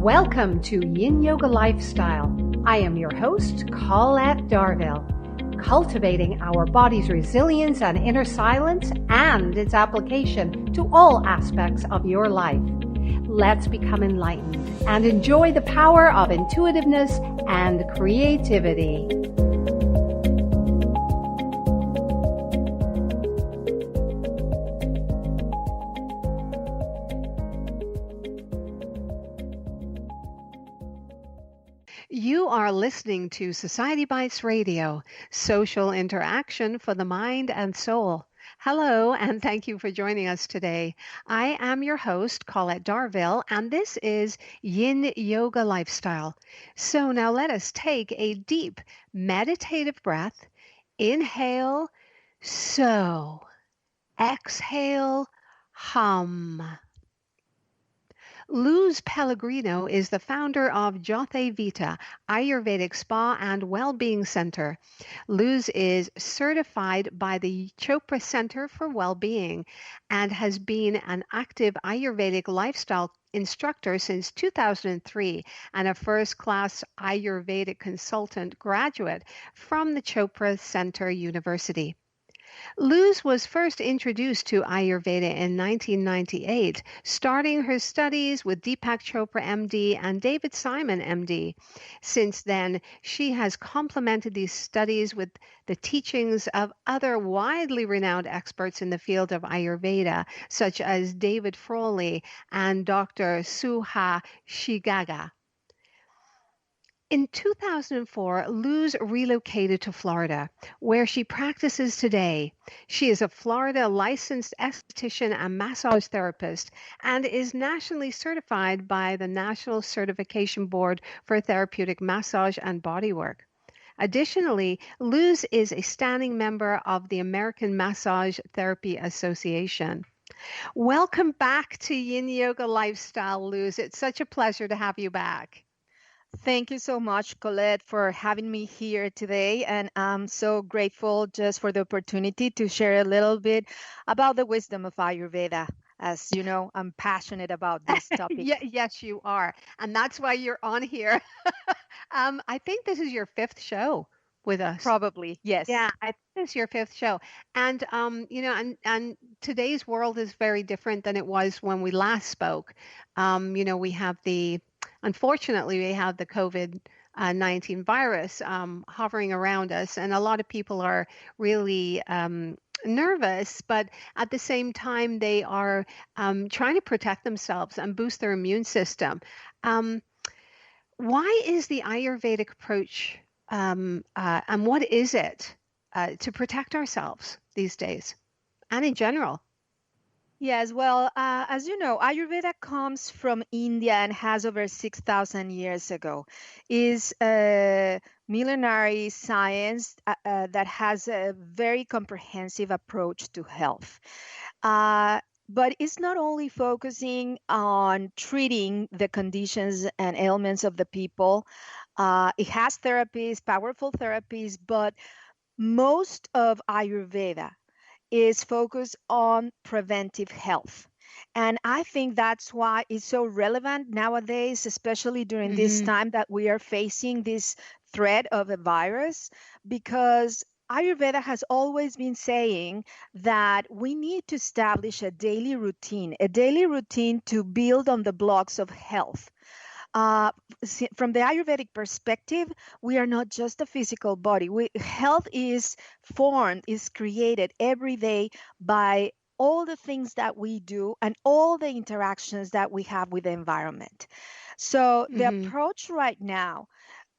Welcome to Yin Yoga Lifestyle. I am your host, Colette Darville, cultivating our body's resilience and inner silence and its application to all aspects of your life. Let's become enlightened and enjoy the power of intuitiveness and creativity. You are listening to Society Bites Radio, social interaction for the mind and soul. Hello, and thank you for joining us today. I am your host, Colette Darville, and this is Yin Yoga Lifestyle. So now let us take a deep meditative breath. Inhale, so. Exhale, hum. LUZ Pellegrino is the founder of Jyothe Vita, Ayurvedic Spa and Wellbeing Center. LUZ is certified by the Chopra Center for Wellbeing and has been an active Ayurvedic lifestyle instructor since 2003 and a first-class Ayurvedic consultant graduate from the Chopra Center University. LUZ was first introduced to Ayurveda in 1998, starting her studies with Deepak Chopra MD and David Simon MD. Since then, she has complemented these studies with the teachings of other widely renowned experts in the field of Ayurveda, such as David Frawley and Dr. Suha Shigaga. In 2004, LUZ relocated to Florida, where she practices today. She is a Florida licensed esthetician and massage therapist and is nationally certified by the National Certification Board for Therapeutic Massage and Bodywork. Additionally, LUZ is a standing member of the American Massage Therapy Association. Welcome back to Yin Yoga Lifestyle, LUZ. It's such a pleasure to have you back. Thank you so much, Colette, for having me here today. And I'm so grateful just for the opportunity to share a little bit about the wisdom of Ayurveda. As you know, I'm passionate about this topic. Yes, you are. And that's why you're on here. I think this is your fifth show with us. Probably, yes. Yeah, I think it's your fifth show. And, and today's world is very different than it was when we last spoke. Unfortunately, we have the COVID-19 virus hovering around us, and a lot of people are really nervous, but at the same time, they are trying to protect themselves and boost their immune system. Why is the Ayurvedic approach, and what is it to protect ourselves these days and in general? Yes, well, as you know, Ayurveda comes from India and has over 6,000 years ago. Is a millenary science that has a very comprehensive approach to health. But it's not only focusing on treating the conditions and ailments of the people. It has therapies, powerful therapies, but most of Ayurveda is focused on preventive health. And I think that's why it's so relevant nowadays, especially during this time that we are facing this threat of a virus, because Ayurveda has always been saying that we need to establish a daily routine to build on the blocks of health. From the Ayurvedic perspective, we are not just a physical body. Health is formed, is created every day by all the things that we do and all the interactions that we have with the environment. So the approach right now,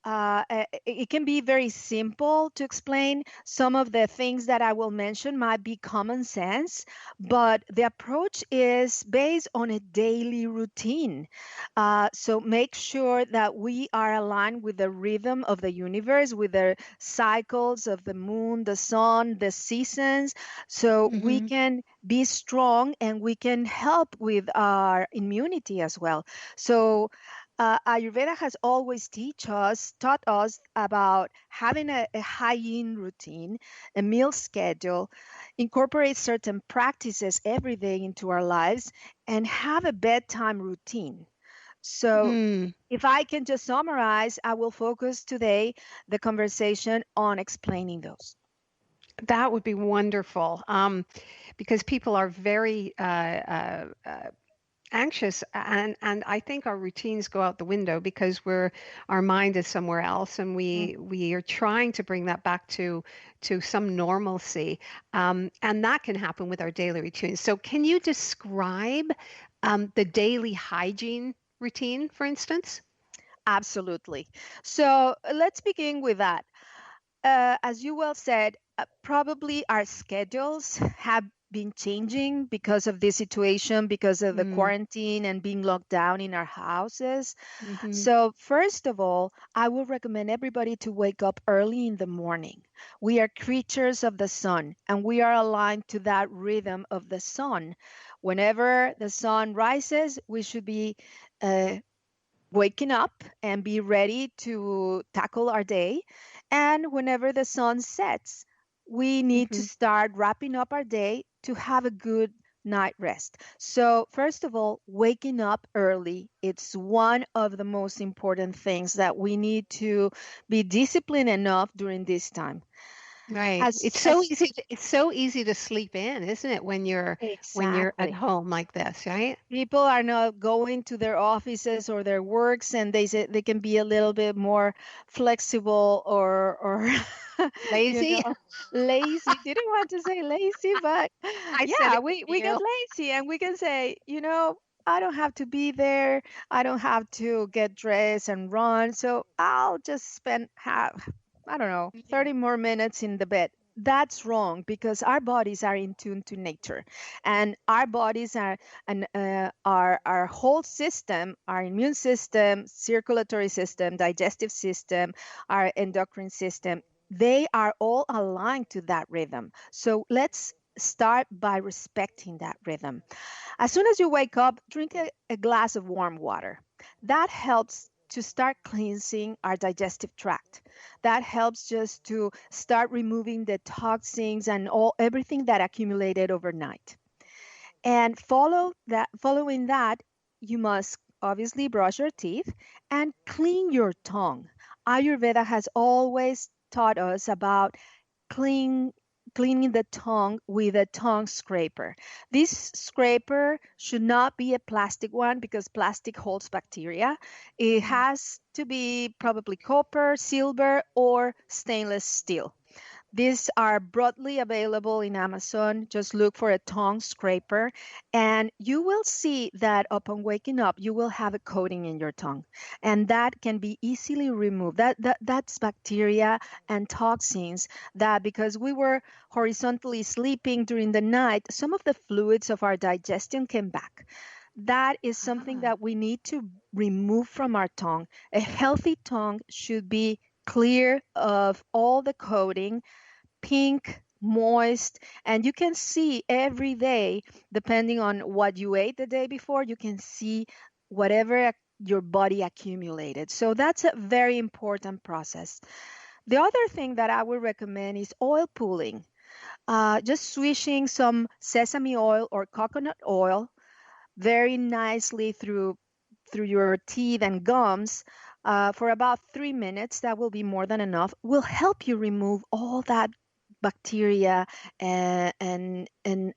it can be very simple to explain. Some of the things that I will mention might be common sense, but the approach is based on a daily routine. So make sure that we are aligned with the rhythm of the universe, with the cycles of the moon, the sun, the seasons, so we can be strong and we can help with our immunity as well. So Ayurveda has always taught us about having a hygiene routine, a meal schedule, incorporate certain practices every day into our lives, and have a bedtime routine. So Mm. if I can just summarize, I will focus today the conversation on explaining those. That would be wonderful, because people are very anxious, and I think our routines go out the window because our mind is somewhere else, and we are trying to bring that back to some normalcy, and that can happen with our daily routines. So, can you describe the daily hygiene routine, for instance? Absolutely. So let's begin with that. As you well said, probably our schedules have been changing because of this situation, because of the Mm, quarantine and being locked down in our houses. hmm. So, first of all, I would recommend everybody to wake up early in the morning. We are creatures of the sun, and we are aligned to that rhythm of the sun. Whenever the sun rises, we should be uh, waking up and be ready to tackle our day. And whenever the sun sets, we need to Hmm. start wrapping up our day to have a good night rest. So, first of all, waking up early, it's one of the most important things that we need to be disciplined enough during this time. Right. As as It's so easy to sleep in, isn't it, when you're at exactly. home like this, right? People are not going to their offices or their works, and they say they can be a little bit more flexible or you Lazy. know, lazy. Didn't want to say lazy, but I said yeah, it we to get you. lazy and we can say, I don't have to be there. I don't have to get dressed and run, so I'll just spend half, I don't know, Mhm. 30 more minutes in the bed. That's wrong, because our bodies are in tune to nature, and our bodies are, and our whole system, our immune system, circulatory system, digestive system, our endocrine system, they are all aligned to that rhythm. So let's start by respecting that rhythm. As soon as you wake up, drink a glass of warm water. That helps to start cleansing our digestive tract. That helps just to start removing the toxins and all everything that accumulated overnight. And following that, you must obviously brush your teeth and clean your tongue. Ayurveda has always taught us about clean, cleaning the tongue with a tongue scraper. This scraper should not be a plastic one, because plastic holds bacteria. It Mm. has to be probably copper, silver, or stainless steel. These are broadly available in Amazon. Just look for a tongue scraper, and you will see that upon waking up, you will have a coating in your tongue, and that can be easily removed. That's bacteria and toxins that, because we were horizontally sleeping during the night, some of the fluids of our digestion came back. That is something Ah. that we need to remove from our tongue. A healthy tongue should be clear of all the coating, pink, moist, and you can see every day, depending on what you ate the day before, you can see whatever your body accumulated. So that's a very important process. The other thing that I would recommend is oil pulling. Just swishing some sesame oil or coconut oil very nicely through your teeth and gums for about 3 minutes. That will be more than enough. Will help you remove all that bacteria, and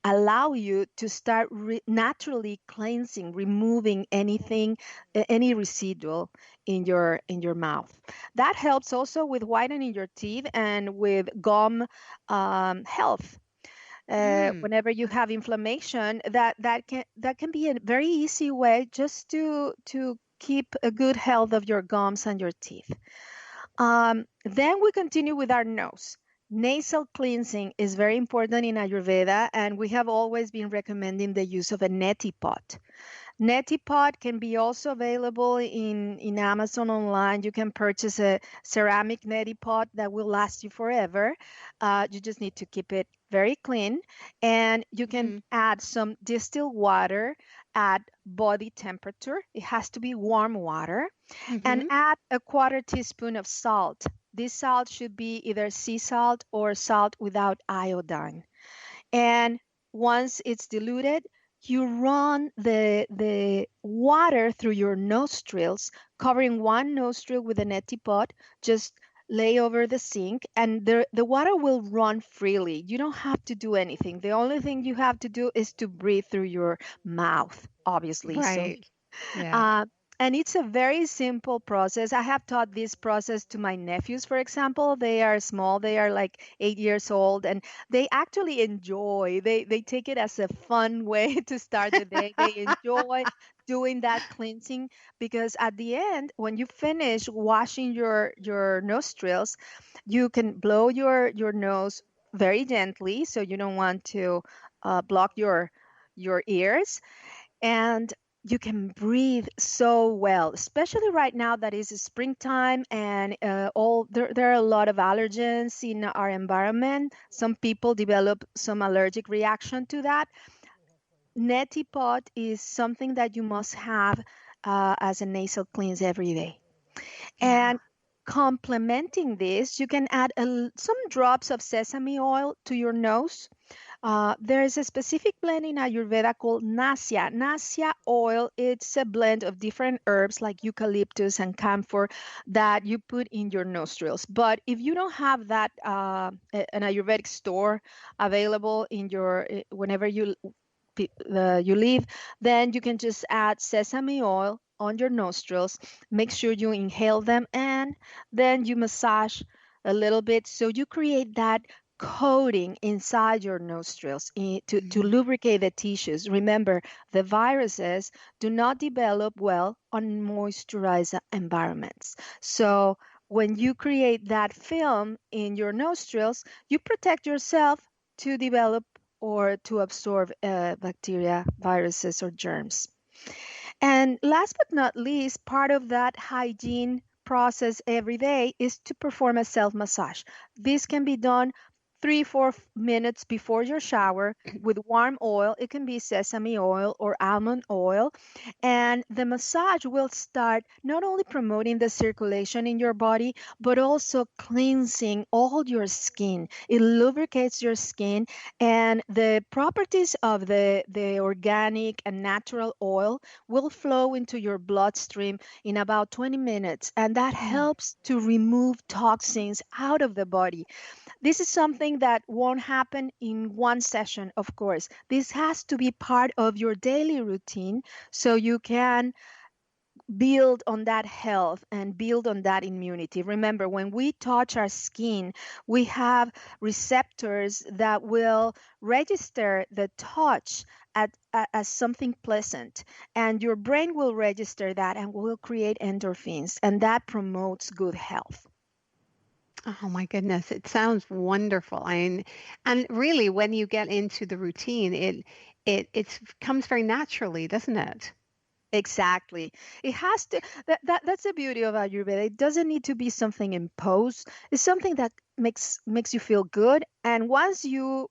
allow you to start naturally cleansing, removing anything, any residual in your mouth. That helps also with whitening your teeth and with gum health. Mm. Whenever you have inflammation, that can be a very easy way just to keep a good health of your gums and your teeth. Then we continue with our nose. Nasal cleansing is very important in Ayurveda, and we have always been recommending the use of a neti pot. Neti pot can be also available in Amazon online. You can purchase a ceramic neti pot that will last you forever. You just need to keep it very clean, and you can Mm-hmm. add some distilled water at body temperature. It has to be warm water, and Mm-hmm. add a quarter teaspoon of salt. This salt should be either sea salt or salt without iodine. And once it's diluted, you run the water through your nostrils, covering one nostril with a neti pot. Just lay over the sink, and the water will run freely. You don't have to do anything. The only thing you have to do is to breathe through your mouth, obviously. So Right. Yeah. uh, and it's a very simple process. I have taught this process to my nephews, for example. They are small, they are like 8 years old, and they actually enjoy, they take it as a fun way to start the day. They enjoy doing that cleansing because at the end, when you finish washing your nostrils, you can blow your nose very gently, so you don't want to block your ears, and you can breathe so well, especially right now that is springtime, and all there are a lot of allergens in our environment. Some people develop some allergic reaction to that. Neti pot is something that you must have as a nasal cleanse every day. Yeah. And complementing this, you can add some drops of sesame oil to your nose. There is a specific blend in Ayurveda called Nasya. Nasya oil, it's a blend of different herbs like eucalyptus and camphor that you put in your nostrils. But if you don't have that, an Ayurvedic store available in your, whenever you leave, then you can just add sesame oil on your nostrils. Make sure you inhale them, and then you massage a little bit. So you create that coating inside your nostrils to Mhm. lubricate the tissues. Remember, the viruses do not develop well on moisturized environments. So when you create that film in your nostrils, you protect yourself to develop or to absorb bacteria, viruses, or germs. And last but not least, part of that hygiene process every day is to perform a self massage. This can be done 3 4 minutes before your shower with warm oil. It can be sesame oil or almond oil. And the massage will start not only promoting the circulation in your body, but also cleansing all your skin. It lubricates your skin, and the properties of the organic and natural oil will flow into your bloodstream in about 20 minutes. And that Mm. helps to remove toxins out of the body. This is something that won't happen in one session, of course. This has to be part of your daily routine so you can build on that health and build on that immunity. Remember, when we touch our skin, we have receptors that will register the touch as something pleasant, and your brain will register that and will create endorphins, and that promotes good health. Oh my goodness, it sounds wonderful. And really, when you get into the routine, it comes very naturally, doesn't it? Exactly. It has to, that's the beauty of Ayurveda. It doesn't need to be something imposed. It's something that makes you feel good. And once you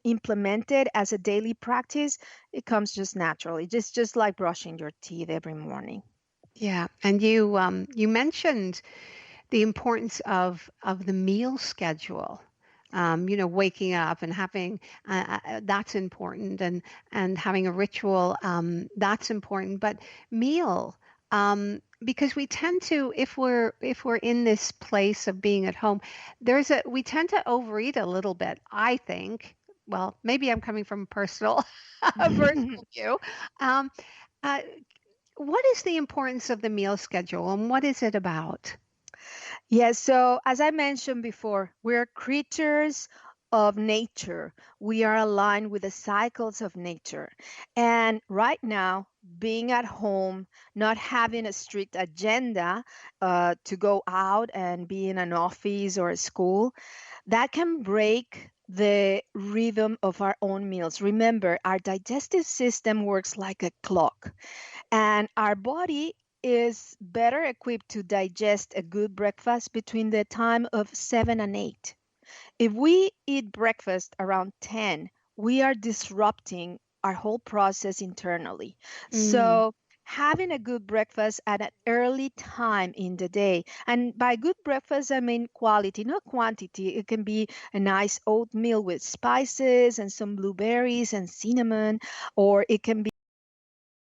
implement it as a daily practice, it comes just naturally. Just like brushing your teeth every morning. Yeah. And you mentioned the importance of the meal schedule. Waking up and having that's important, and having a ritual, that's important. But meal, because we tend to, if we're in this place of being at home, we tend to overeat a little bit, I think. Well, maybe I'm coming from personal a personal view. Um, uh, what is the importance of the meal schedule, and what is it about? Yes, so as I mentioned before, we're creatures of nature. We are aligned with the cycles of nature. And right now, being at home, not having a strict agenda to go out and be in an office or a school, that can break the rhythm of our own meals. Remember, our digestive system works like a clock, and our body is better equipped to digest a good breakfast between the time of 7 and 8. If we eat breakfast around 10, we are disrupting our whole process internally. Mm, So having a good breakfast at an early time in the day. And by good breakfast, I mean quality, not quantity. It can be a nice oatmeal with spices and some blueberries and cinnamon, or it can be